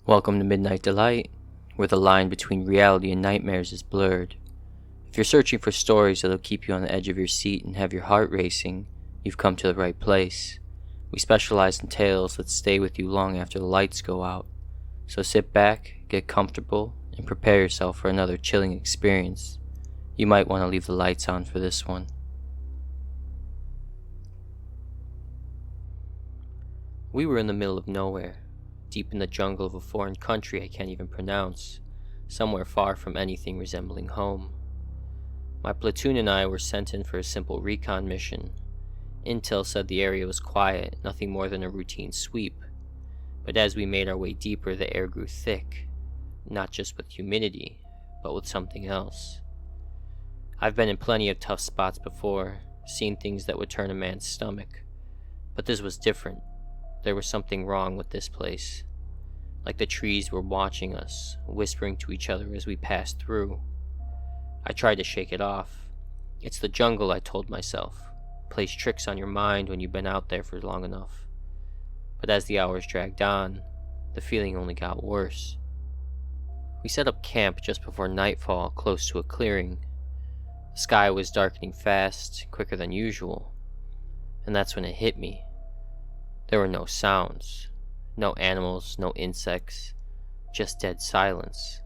Welcome to Midnight Delight, where the line between reality and nightmares is blurred. If you're searching for stories that'll keep you on the edge of your seat and have your heart racing, you've come to the right place. We specialize in tales that stay with you long after the lights go out. So sit back, get comfortable, and prepare yourself for another chilling experience. You might want to leave the lights on for this one. We were in the middle of nowhere, deep in the jungle of a foreign country I can't even pronounce, somewhere far from anything resembling home. My platoon and I were sent in for a simple recon mission. Intel said the area was quiet, nothing more than a routine sweep. But as we made our way deeper, the air grew thick, not just with humidity, but with something else. I've been in plenty of tough spots before, seen things that would turn a man's stomach, but this was different. There was something wrong with this place. Like the trees were watching us, whispering to each other as we passed through. I tried to shake it off. It's the jungle, I told myself. Plays tricks on your mind when you've been out there for long enough. But as the hours dragged on, the feeling only got worse. We set up camp just before nightfall, close to a clearing. The sky was darkening fast, quicker than usual. And that's when it hit me. There were no sounds, no animals, no insects, just dead silence.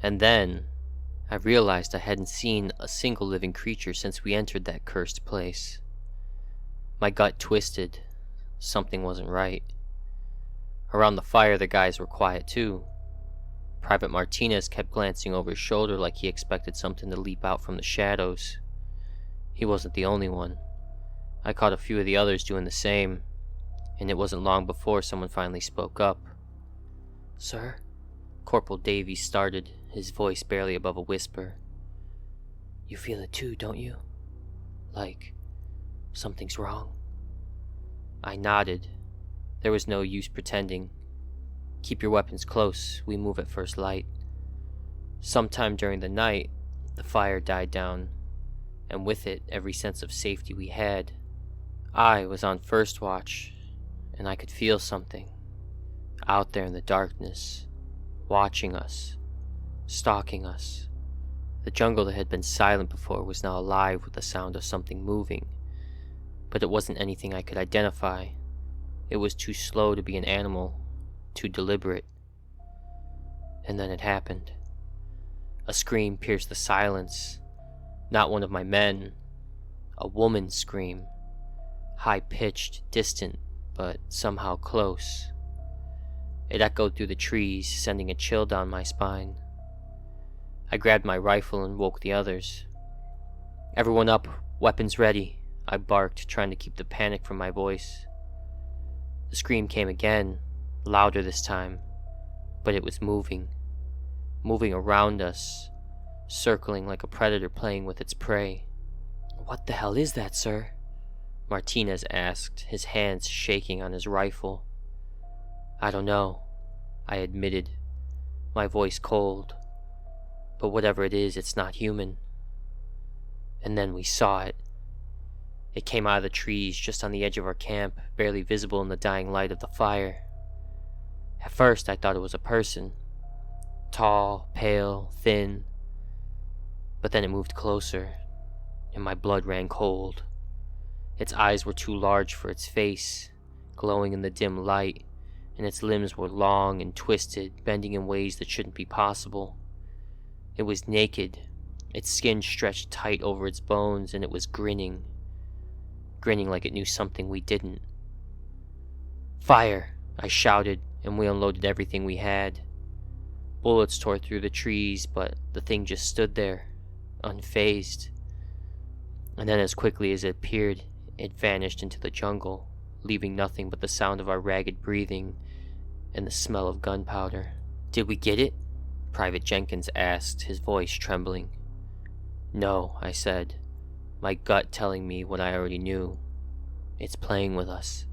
And then, I realized I hadn't seen a single living creature since we entered that cursed place. My gut twisted. Something wasn't right. Around the fire, the guys were quiet too. Private Martinez kept glancing over his shoulder like he expected something to leap out from the shadows. He wasn't the only one. I caught a few of the others doing the same. And it wasn't long before someone finally spoke up. "Sir?" Corporal Davies started, his voice barely above a whisper. "You feel it too, don't you? Like something's wrong?" I nodded. There was no use pretending. "Keep your weapons close. We move at first light." Sometime during the night, the fire died down, and with it, every sense of safety we had. I was on first watch, and I could feel something out there in the darkness, watching us, stalking us. The jungle that had been silent before was now alive with the sound of something moving, but it wasn't anything I could identify. It was too slow to be an animal, too deliberate. And then it happened. A scream pierced the silence. Not one of my men. A woman's scream. High-pitched, distant, but somehow close. It echoed through the trees, sending a chill down my spine. I grabbed my rifle and woke the others. "Everyone up, weapons ready," I barked, trying to keep the panic from my voice. The scream came again, louder this time, but it was moving around us, circling like a predator playing with its prey. "What the hell is that, sir?" Martinez asked, his hands shaking on his rifle. "I don't know," I admitted, my voice cold. "But whatever it is, it's not human." And then we saw it. It came out of the trees just on the edge of our camp, barely visible in the dying light of the fire. At first, I thought it was a person. Tall, pale, thin. But then it moved closer, and my blood ran cold. Its eyes were too large for its face, glowing in the dim light, and its limbs were long and twisted, bending in ways that shouldn't be possible. It was naked, its skin stretched tight over its bones, and it was grinning like it knew something we didn't. "Fire!" I shouted, and we unloaded everything we had. Bullets tore through the trees, but the thing just stood there, unfazed. And then as quickly as it appeared, it vanished into the jungle, leaving nothing but the sound of our ragged breathing and the smell of gunpowder. "Did we get it?" Private Jenkins asked, his voice trembling. "No," I said, my gut telling me what I already knew. "It's playing with us."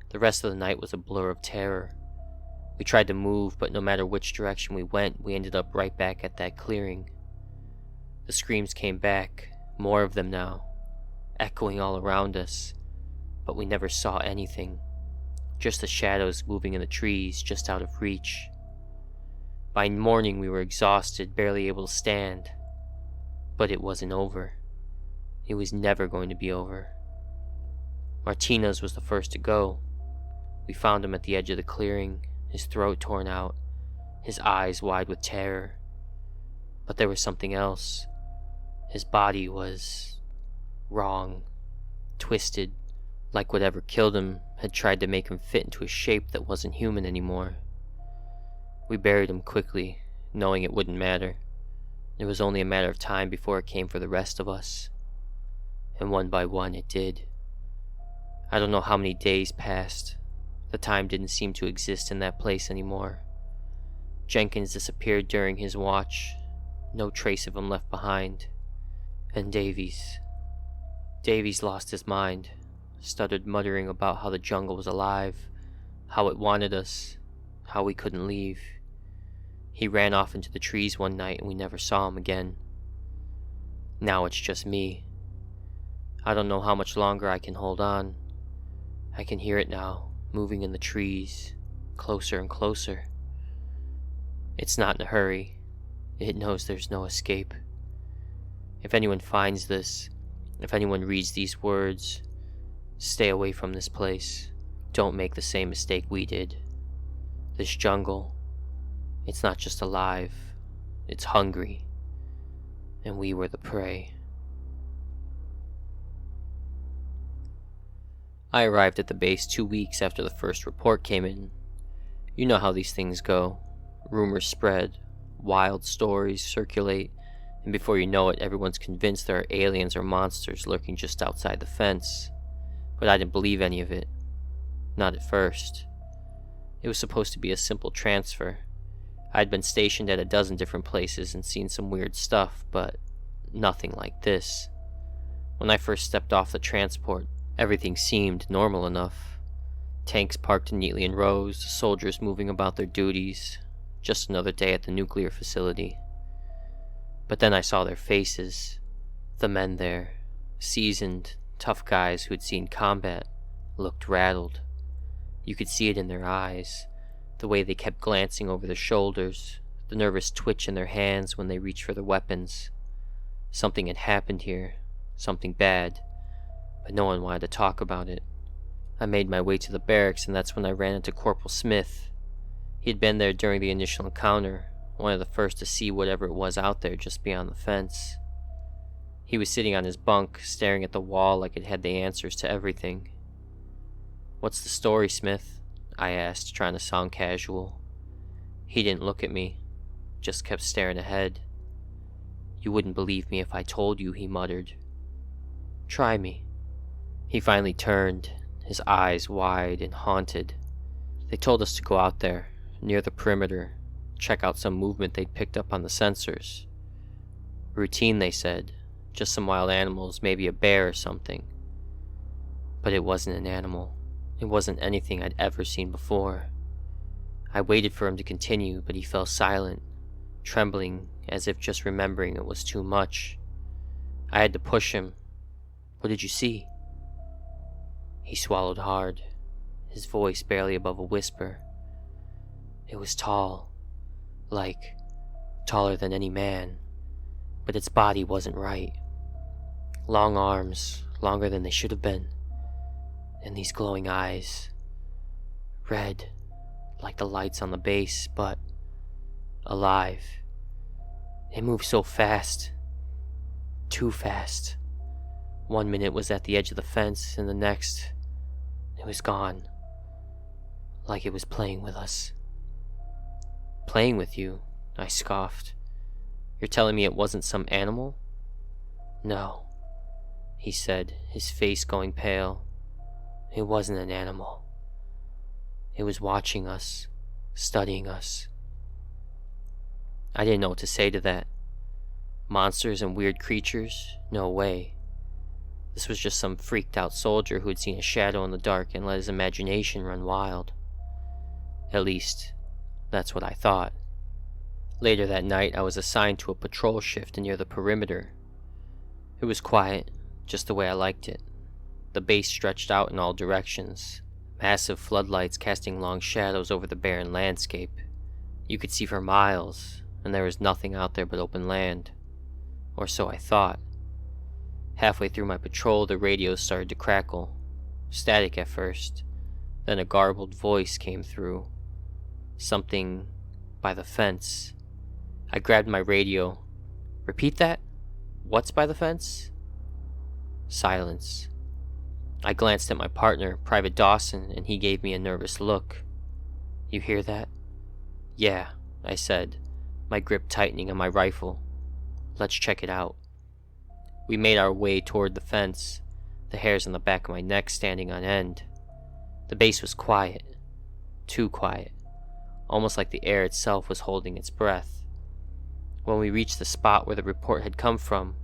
The rest of the night was a blur of terror. We tried to move, but no matter which direction we went, we ended up right back at that clearing. The screams came back, more of them now, echoing all around us, but we never saw anything. just the shadows moving in the trees just out of reach. By morning we were exhausted, barely able to stand. But it wasn't over. It was never going to be over. Martinez was the first to go. We found him at the edge of the clearing, his throat torn out, his eyes wide with terror. But there was something else. His body was wrong, twisted, like whatever killed him had tried to make him fit into a shape that wasn't human anymore. We buried him quickly, knowing it wouldn't matter. It was only a matter of time before it came for the rest of us. And one by one it did. I don't know how many days passed. The time didn't seem to exist in that place anymore. Jenkins disappeared during his watch. No trace of him left behind. And Davies lost his mind, stuttered muttering about how the jungle was alive, how it wanted us, how we couldn't leave. He ran off into the trees one night and we never saw him again. Now it's just me. I don't know how much longer I can hold on. I can hear it now, moving in the trees, closer and closer. It's not in a hurry. It knows there's no escape. If anyone finds this, if anyone reads these words, stay away from this place. Don't make the same mistake we did. This jungle, it's not just alive, it's hungry. And we were the prey. I arrived at the base 2 weeks after the first report came in. You know how these things go. Rumors spread, wild stories circulate, and before you know it, everyone's convinced there are aliens or monsters lurking just outside the fence. But I didn't believe any of it. Not at first. It was supposed to be a simple transfer. I'd been stationed at a dozen different places and seen some weird stuff, but nothing like this. When I first stepped off the transport, everything seemed normal enough. Tanks parked neatly in rows, soldiers moving about their duties. Just another day at the nuclear facility. But then I saw their faces. The men there, seasoned, tough guys who had seen combat, looked rattled. You could see it in their eyes, the way they kept glancing over their shoulders, the nervous twitch in their hands when they reached for their weapons. Something had happened here, something bad, but no one wanted to talk about it. I made my way to the barracks, and that's when I ran into Corporal Smith. He had been there during the initial encounter, one of the first to see whatever it was out there just beyond the fence. He was sitting on his bunk, staring at the wall like it had the answers to everything. "What's the story, Smith?" I asked, trying to sound casual. He didn't look at me, just kept staring ahead. "You wouldn't believe me if I told you," he muttered. "Try me." He finally turned, his eyes wide and haunted. "They told us to go out there, near the perimeter, check out some movement they'd picked up on the sensors. Routine, they said. Just some wild animals, maybe a bear or something." But it wasn't an animal. It wasn't anything I'd ever seen before. I waited for him to continue, but he fell silent, trembling as if just remembering it was too much. I had to push him. "What did you see?" He swallowed hard, his voice barely above a whisper. "It was tall, like taller than any man, but its body wasn't right. Long arms, longer than they should have been, and these glowing eyes, red, like the lights on the base, but alive. It moved so fast, too fast. One minute it was at the edge of the fence, and the next, it was gone, like it was playing with us." "Playing with you?" I scoffed. "You're telling me it wasn't some animal?" "No," he said, his face going pale. "It wasn't an animal. It was watching us, studying us." I didn't know what to say to that. Monsters and weird creatures? No way. This was just some freaked out soldier who had seen a shadow in the dark and let his imagination run wild. At least, that's what I thought. Later that night, I was assigned to a patrol shift near the perimeter. It was quiet, just the way I liked it. The base stretched out in all directions. massive floodlights casting long shadows over the barren landscape. You could see for miles, and there was nothing out there but open land. Or so I thought. Halfway through my patrol, the radio started to crackle. Static at first. Then a garbled voice came through. Something by the fence. I grabbed my radio. Repeat that? What's by the fence? Silence. I glanced at my partner, Private Dawson, and he gave me a nervous look. You hear that? Yeah, I said, my grip tightening on my rifle. Let's check it out. We made our way toward the fence, the hairs on the back of my neck standing on end. The base was quiet. Too quiet. Almost like the air itself was holding its breath. When we reached the spot where the report had come from,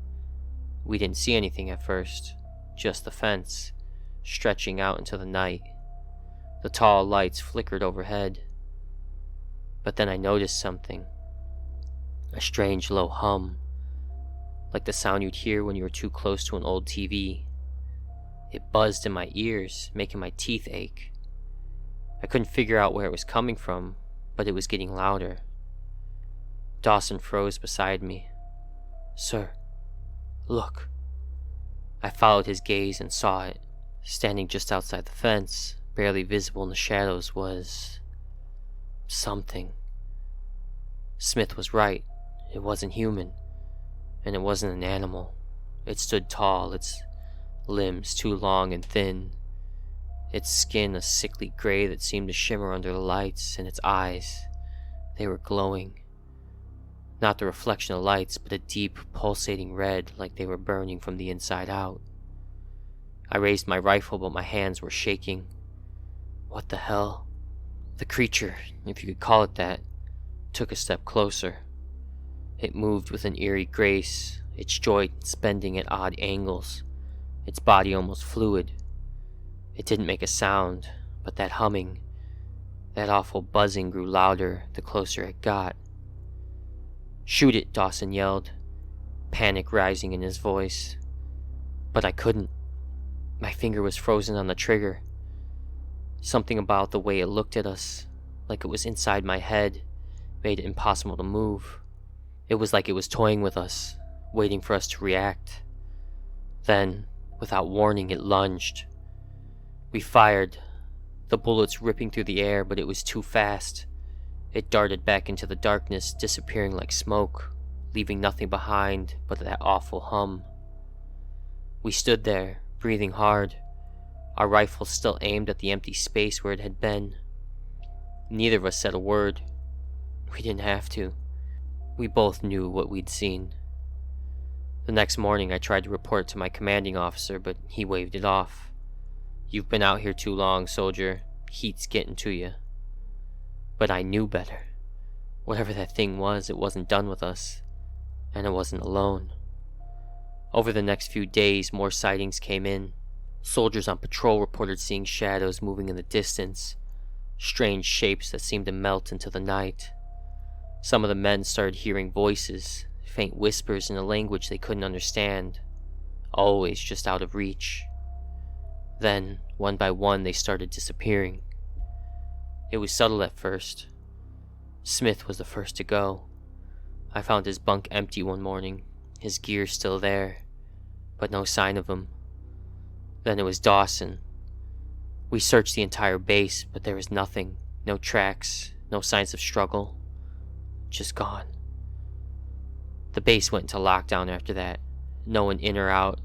we didn't see anything at first, just the fence, stretching out into the night. The tall lights flickered overhead. But then I noticed something. A strange low hum, like the sound you'd hear when you were too close to an old TV. It buzzed in my ears, making my teeth ache. I couldn't figure out where it was coming from, but it was getting louder. Dawson froze beside me. Sir, look. I followed his gaze and saw it. Standing just outside the fence, barely visible in the shadows, was something. Smith was right. It wasn't human, and it wasn't an animal. It stood tall, its limbs too long and thin, its skin a sickly gray that seemed to shimmer under the lights, and its eyes, they were glowing. Not the reflection of lights, but a deep, pulsating red like they were burning from the inside out. I raised my rifle, but my hands were shaking. What the hell? The creature, if you could call it that, took a step closer. It moved with an eerie grace, its joints bending at odd angles, its body almost fluid. It didn't make a sound, but that humming, that awful buzzing grew louder the closer it got. Shoot it, Dawson yelled, panic rising in his voice. But I couldn't. My finger was frozen on the trigger. Something about the way it looked at us, like it was inside my head, made it impossible to move. It was like it was toying with us, waiting for us to react. Then, without warning, it lunged. We fired, the bullets ripping through the air, but it was too fast. It darted back into the darkness, disappearing like smoke, leaving nothing behind but that awful hum. We stood there, breathing hard, our rifles still aimed at the empty space where it had been. Neither of us said a word. We didn't have to. We both knew what we'd seen. The next morning I tried to report to my commanding officer, but he waved it off. You've been out here too long, soldier. Heat's getting to you. But I knew better. Whatever that thing was, it wasn't done with us. And it wasn't alone. Over the next few days, more sightings came in. Soldiers on patrol reported seeing shadows moving in the distance, strange shapes that seemed to melt into the night. Some of the men started hearing voices, faint whispers in a language they couldn't understand, always just out of reach. Then, one by one, they started disappearing. It was subtle at first. Smith was the first to go. I found his bunk empty one morning, his gear still there, but no sign of him. Then it was Dawson. We searched the entire base, but there was nothing. No tracks, no signs of struggle. Just gone. The base went into lockdown after that. No one in or out,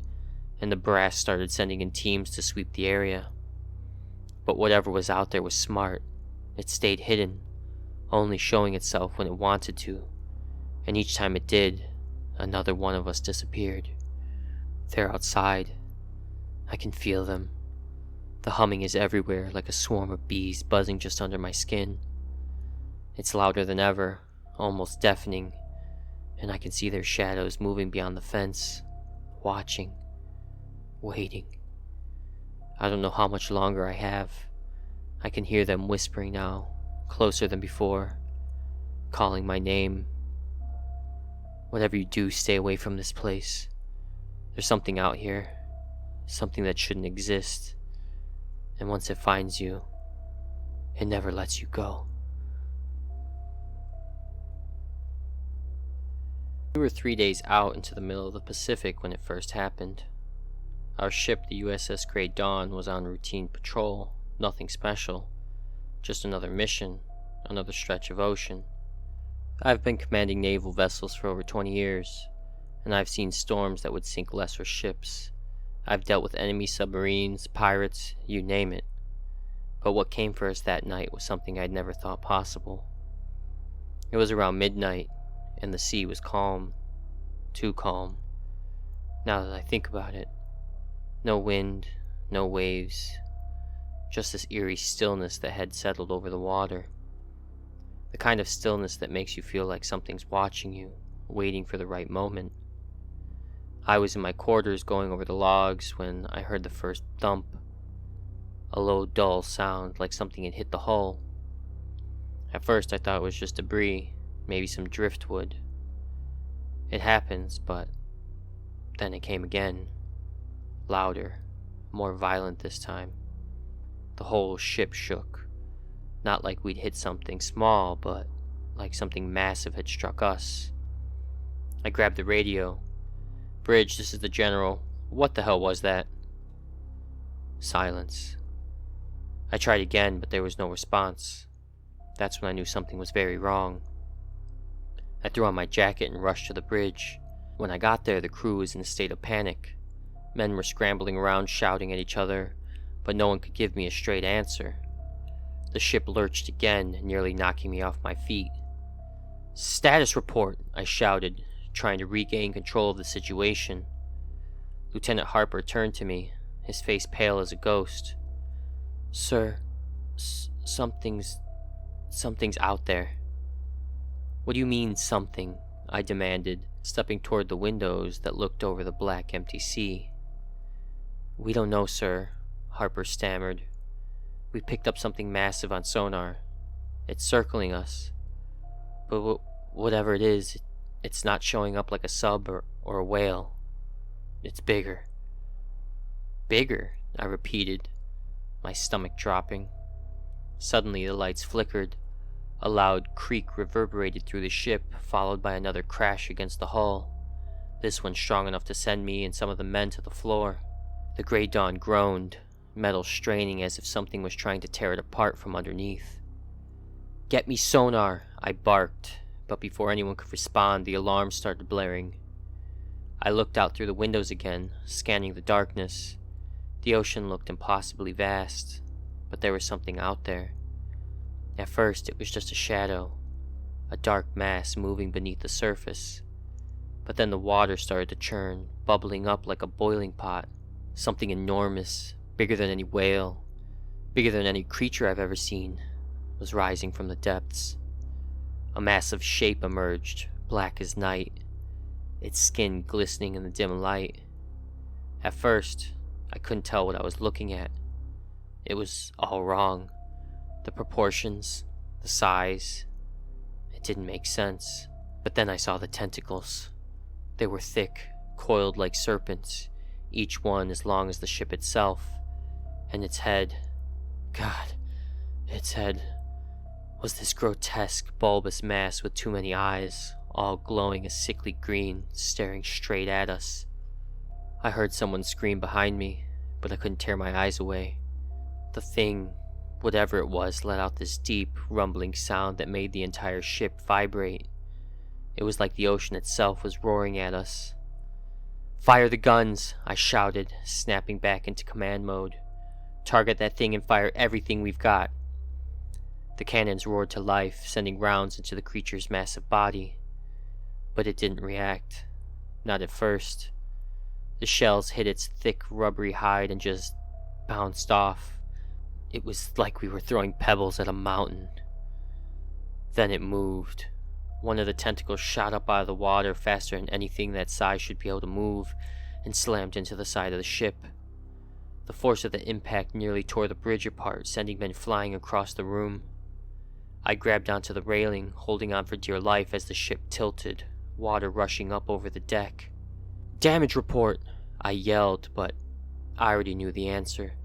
and the brass started sending in teams to sweep the area. But whatever was out there was smart. It stayed hidden, only showing itself when it wanted to, and each time it did, another one of us disappeared. They're outside. I can feel them. The humming is everywhere, like a swarm of bees buzzing just under my skin. It's louder than ever, almost deafening, and I can see their shadows moving beyond the fence, watching, waiting. I don't know how much longer I have. I can hear them whispering now, closer than before, calling my name. Whatever you do, stay away from this place. There's something out here, something that shouldn't exist, and once it finds you, it never lets you go. We were 3 days out into the middle of the Pacific when it first happened. Our ship, the USS Grey Dawn, was on routine patrol, nothing special, just another mission, another stretch of ocean. I've been commanding naval vessels for over 20 years, and I've seen storms that would sink lesser ships. I've dealt with enemy submarines, pirates, you name it. But what came for us that night was something I'd never thought possible. It was around midnight, and the sea was calm. Too calm. Now that I think about it. No wind, no waves, just this eerie stillness that had settled over the water. The kind of stillness that makes you feel like something's watching you, waiting for the right moment. I was in my quarters going over the logs when I heard the first thump. A low, dull sound like something had hit the hull. At first I thought it was just debris, maybe some driftwood. It happens, but then it came again. Louder, more violent this time. The whole ship shook. Not like we'd hit something small, but like something massive had struck us. I grabbed the radio. "Bridge, this is the General. What the hell was that?" Silence. I tried again, but there was no response. That's when I knew something was very wrong. I threw on my jacket and rushed to the bridge. When I got there, the crew was in a state of panic. Men were scrambling around shouting at each other, but no one could give me a straight answer. The ship lurched again, nearly knocking me off my feet. "Status report," I shouted, trying to regain control of the situation. Lieutenant Harper turned to me, his face pale as a ghost. "Sir, something's out there." "What do you mean, something?" I demanded, stepping toward the windows that looked over the black, empty sea. "We don't know, sir," Harper stammered. "We picked up something massive on sonar. It's circling us. But whatever it is, it's not showing up like a sub or a whale. It's bigger." "Bigger?" I repeated, my stomach dropping. Suddenly the lights flickered. A loud creak reverberated through the ship, followed by another crash against the hull, this one strong enough to send me and some of the men to the floor. The Grey Dawn groaned, metal straining as if something was trying to tear it apart from underneath. "Get me sonar," I barked, but before anyone could respond, the alarm started blaring. I looked out through the windows again, scanning the darkness. The ocean looked impossibly vast, but there was something out there. At first, it was just a shadow, a dark mass moving beneath the surface. But then the water started to churn, bubbling up like a boiling pot. Something enormous, bigger than any whale, bigger than any creature I've ever seen, was rising from the depths. A massive shape emerged, black as night, its skin glistening in the dim light. At first, I couldn't tell what I was looking at. It was all wrong. The proportions, the size, it didn't make sense. But then I saw the tentacles. They were thick, coiled like serpents, each one as long as the ship itself. And its head, God, its head was this grotesque, bulbous mass with too many eyes, all glowing a sickly green, staring straight at us. I heard someone scream behind me, but I couldn't tear my eyes away. The thing, whatever it was, let out this deep, rumbling sound that made the entire ship vibrate. It was like the ocean itself was roaring at us. "Fire the guns," I shouted, snapping back into command mode. "Target that thing and fire everything we've got." The cannons roared to life, sending rounds into the creature's massive body. But it didn't react. Not at first. The shells hit its thick, rubbery hide and just bounced off. It was like we were throwing pebbles at a mountain. Then it moved. One of the tentacles shot up out of the water faster than anything that size should be able to move, and slammed into the side of the ship. The force of the impact nearly tore the bridge apart, sending men flying across the room. I grabbed onto the railing, holding on for dear life as the ship tilted, water rushing up over the deck. "Damage report!" I yelled, but I already knew the answer.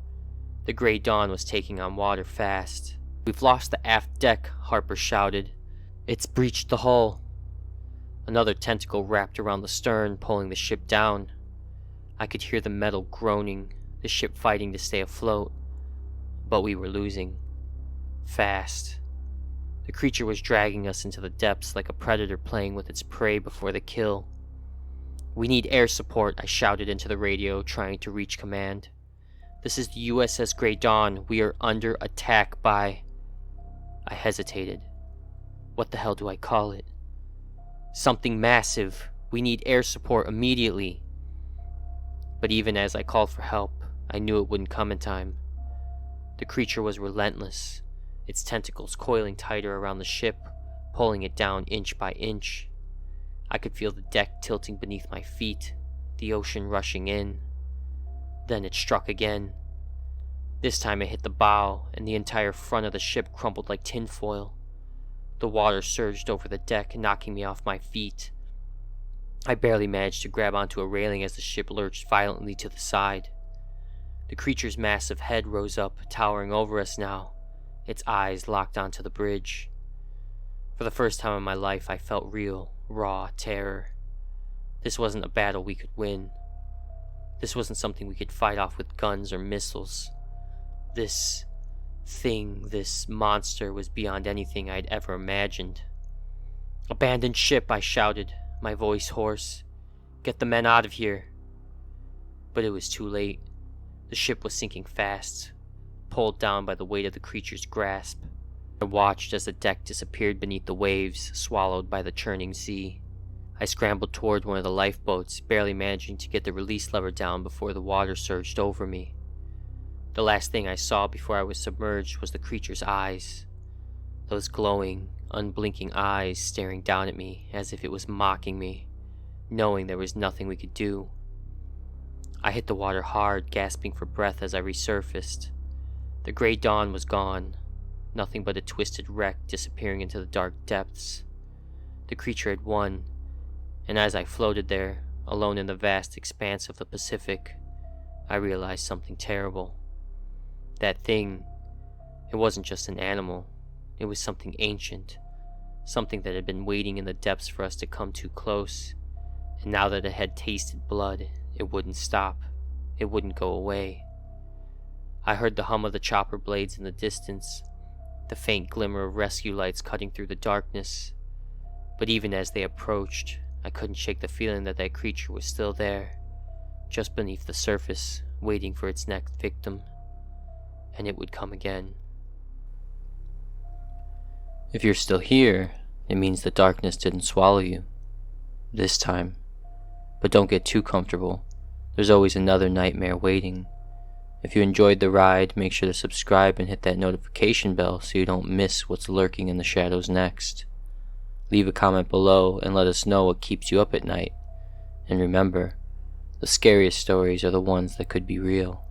The gray dawn was taking on water fast. "We've lost the aft deck," Harper shouted. "It's breached the hull." Another tentacle wrapped around the stern, pulling the ship down. I could hear the metal groaning, the ship fighting to stay afloat. But we were losing. Fast. The creature was dragging us into the depths like a predator playing with its prey before the kill. "We need air support," I shouted into the radio, trying to reach command. "This is the USS Grey Dawn. We are under attack by..." I hesitated. What the hell do I call it? "Something massive. We need air support immediately." But even as I called for help, I knew it wouldn't come in time. The creature was relentless, its tentacles coiling tighter around the ship, pulling it down inch by inch. I could feel the deck tilting beneath my feet, the ocean rushing in. Then it struck again. This time it hit the bow, and the entire front of the ship crumpled like tinfoil. The water surged over the deck, knocking me off my feet. I barely managed to grab onto a railing as the ship lurched violently to the side. The creature's massive head rose up, towering over us now, its eyes locked onto the bridge. For the first time in my life, I felt real, raw terror. This wasn't a battle we could win. This wasn't something we could fight off with guns or missiles. This thing, this monster, was beyond anything I'd ever imagined. "Abandoned ship," I shouted, my voice hoarse. "Get the men out of here." But it was too late. The ship was sinking fast, pulled down by the weight of the creature's grasp. I watched as the deck disappeared beneath the waves, swallowed by the churning sea. I scrambled toward one of the lifeboats, barely managing to get the release lever down before the water surged over me. The last thing I saw before I was submerged was the creature's eyes. Those glowing, unblinking eyes staring down at me as if it was mocking me, knowing there was nothing we could do. I hit the water hard, gasping for breath as I resurfaced. The gray dawn was gone, nothing but a twisted wreck disappearing into the dark depths. The creature had won, and as I floated there, alone in the vast expanse of the Pacific, I realized something terrible. That thing, it wasn't just an animal. It was something ancient, something that had been waiting in the depths for us to come too close, and now that it had tasted blood, it wouldn't stop. It wouldn't go away. I heard the hum of the chopper blades in the distance, the faint glimmer of rescue lights cutting through the darkness. But even as they approached, I couldn't shake the feeling that that creature was still there, just beneath the surface, waiting for its next victim. And it would come again. If you're still here, it means the darkness didn't swallow you. This time. But don't get too comfortable. There's always another nightmare waiting. If you enjoyed the ride, make sure to subscribe and hit that notification bell so you don't miss what's lurking in the shadows next. Leave a comment below and let us know what keeps you up at night. And remember, the scariest stories are the ones that could be real.